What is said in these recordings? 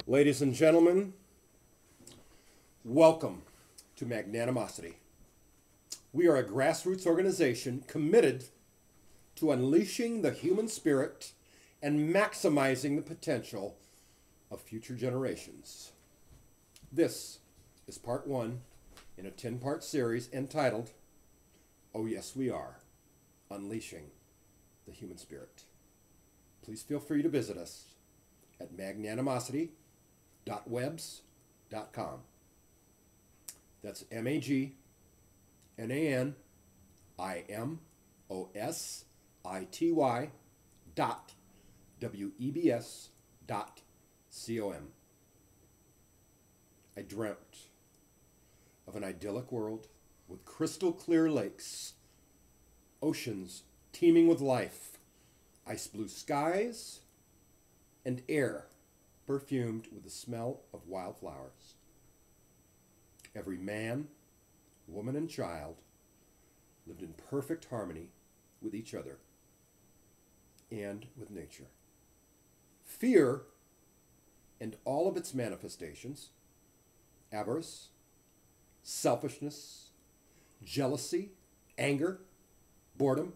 Ladies and gentlemen, welcome to Magnanimosity. We are a grassroots organization committed to unleashing the human spirit and maximizing the potential of future generations. This is part one in a 10-part series entitled, Oh Yes We Are, Unleashing the Human Spirit. Please feel free to visit us at magnanimosity.webs.com. That's MAGNANIMOSITY dot WEBS.com. I dreamt of an idyllic world with crystal clear lakes, oceans teeming with life, ice blue skies, and air perfumed with the smell of wildflowers. Every man, woman, and child lived in perfect harmony with each other and with nature. Fear and all of its manifestations, avarice, selfishness, jealousy, anger, boredom,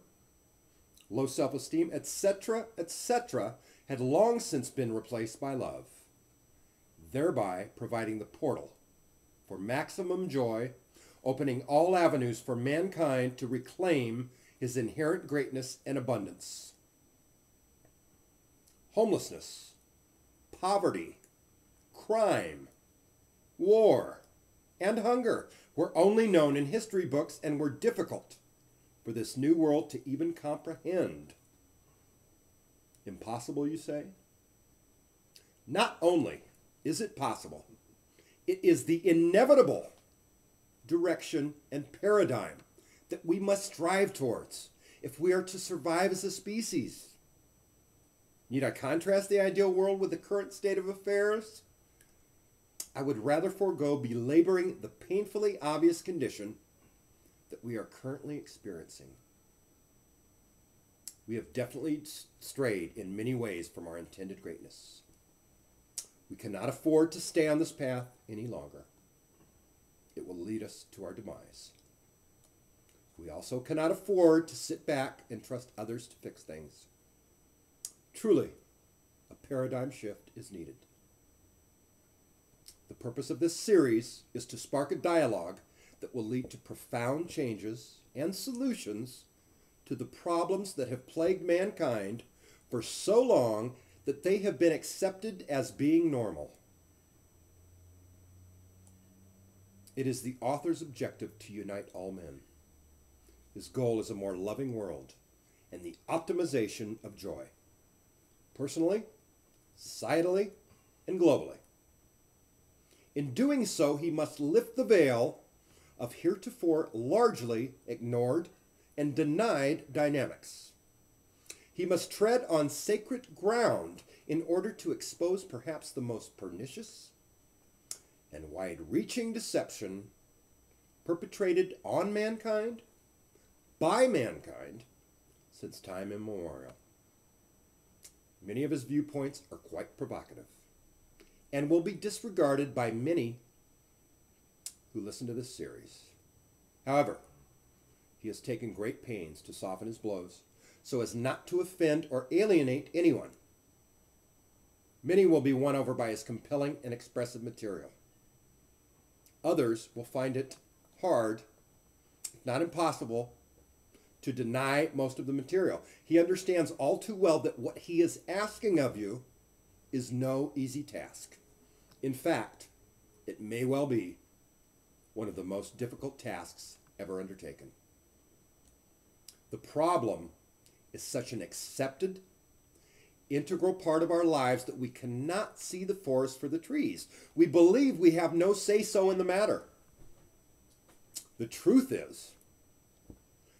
low self-esteem, etc., etc., had long since been replaced by love, thereby providing the portal for maximum joy, opening all avenues for mankind to reclaim his inherent greatness and abundance. Homelessness, poverty, crime, war, and hunger were only known in history books and were difficult for this new world to even comprehend. Impossible, you say? Not only is it possible, it is the inevitable direction and paradigm that we must strive towards if we are to survive as a species. Need I contrast the ideal world with the current state of affairs? I would rather forego belaboring the painfully obvious condition that we are currently experiencing. We have definitely strayed in many ways from our intended greatness. We cannot afford to stay on this path any longer. It will lead us to our demise. We also cannot afford to sit back and trust others to fix things. Truly, a paradigm shift is needed. The purpose of this series is to spark a dialogue that will lead to profound changes and solutions to the problems that have plagued mankind for so long that they have been accepted as being normal. It is the author's objective to unite all men. His goal is a more loving world and the optimization of joy, personally, societally, and globally. In doing so, he must lift the veil of heretofore largely ignored and denied dynamics. He must tread on sacred ground in order to expose perhaps the most pernicious and wide-reaching deception perpetrated on mankind, by mankind, since time immemorial. Many of his viewpoints are quite provocative and will be disregarded by many who listen to this series. However, he has taken great pains to soften his blows so as not to offend or alienate anyone. Many will be won over by his compelling and expressive material. Others will find it hard, if not impossible, to deny most of the material. He understands all too well that what he is asking of you is no easy task. In fact, it may well be one of the most difficult tasks ever undertaken. The problem is such an accepted, integral part of our lives that we cannot see the forest for the trees. We believe we have no say-so in the matter. The truth is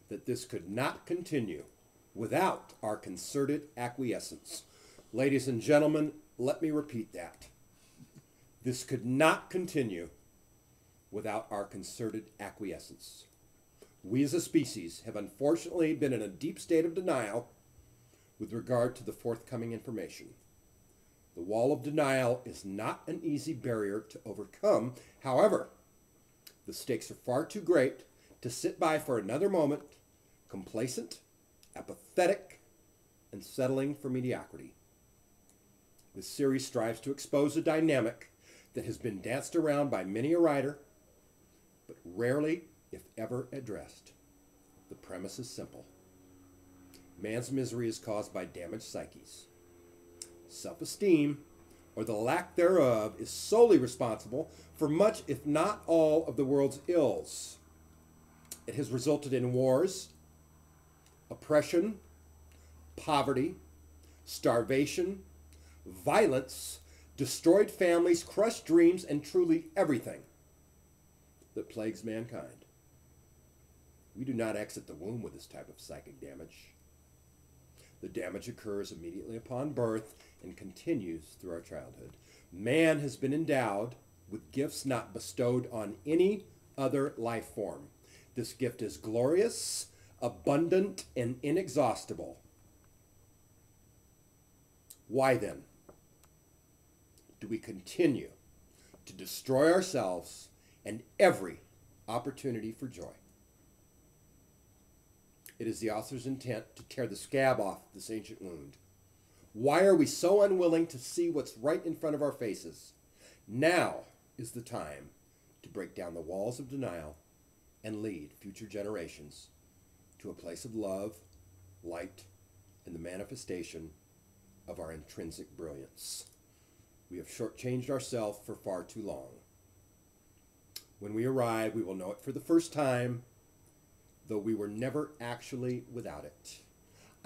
that this could not continue without our concerted acquiescence. Ladies and gentlemen, let me repeat that. This could not continue without our concerted acquiescence. We as a species have unfortunately been in a deep state of denial with regard to the forthcoming information. The wall of denial is not an easy barrier to overcome. However, the stakes are far too great to sit by for another moment, complacent, apathetic, and settling for mediocrity. This series strives to expose a dynamic that has been danced around by many a writer, but rarely, if ever, addressed. The premise is simple. Man's misery is caused by damaged psyches. Self-esteem, or the lack thereof, is solely responsible for much, if not all, of the world's ills. It has resulted in wars, oppression, poverty, starvation, violence, destroyed families, crushed dreams, and truly everything that plagues mankind. We do not exit the womb with this type of psychic damage. The damage occurs immediately upon birth and continues through our childhood. Man has been endowed with gifts not bestowed on any other life form. This gift is glorious, abundant, and inexhaustible. Why then do we continue to destroy ourselves and every opportunity for joy? It is the author's intent to tear the scab off this ancient wound. Why are we so unwilling to see what's right in front of our faces? Now is the time to break down the walls of denial and lead future generations to a place of love, light, and the manifestation of our intrinsic brilliance. We have shortchanged ourselves for far too long. When we arrive, we will know it for the first time, though we were never actually without it.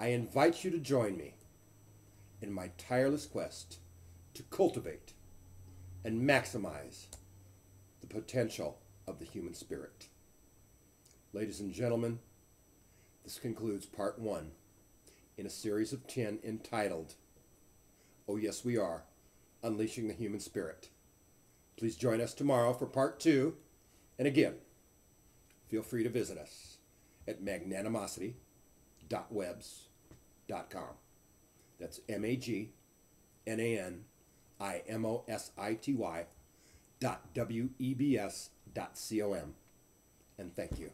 I invite you to join me in my tireless quest to cultivate and maximize the potential of the human spirit. Ladies and gentlemen, this concludes part 1 in a series of 10 entitled, Oh Yes We Are, Unleashing the Human Spirit. Please join us tomorrow for part 2, and again, feel free to visit us at magnanimosity.webs.com. That's magnanimosity.webs.com. And thank you.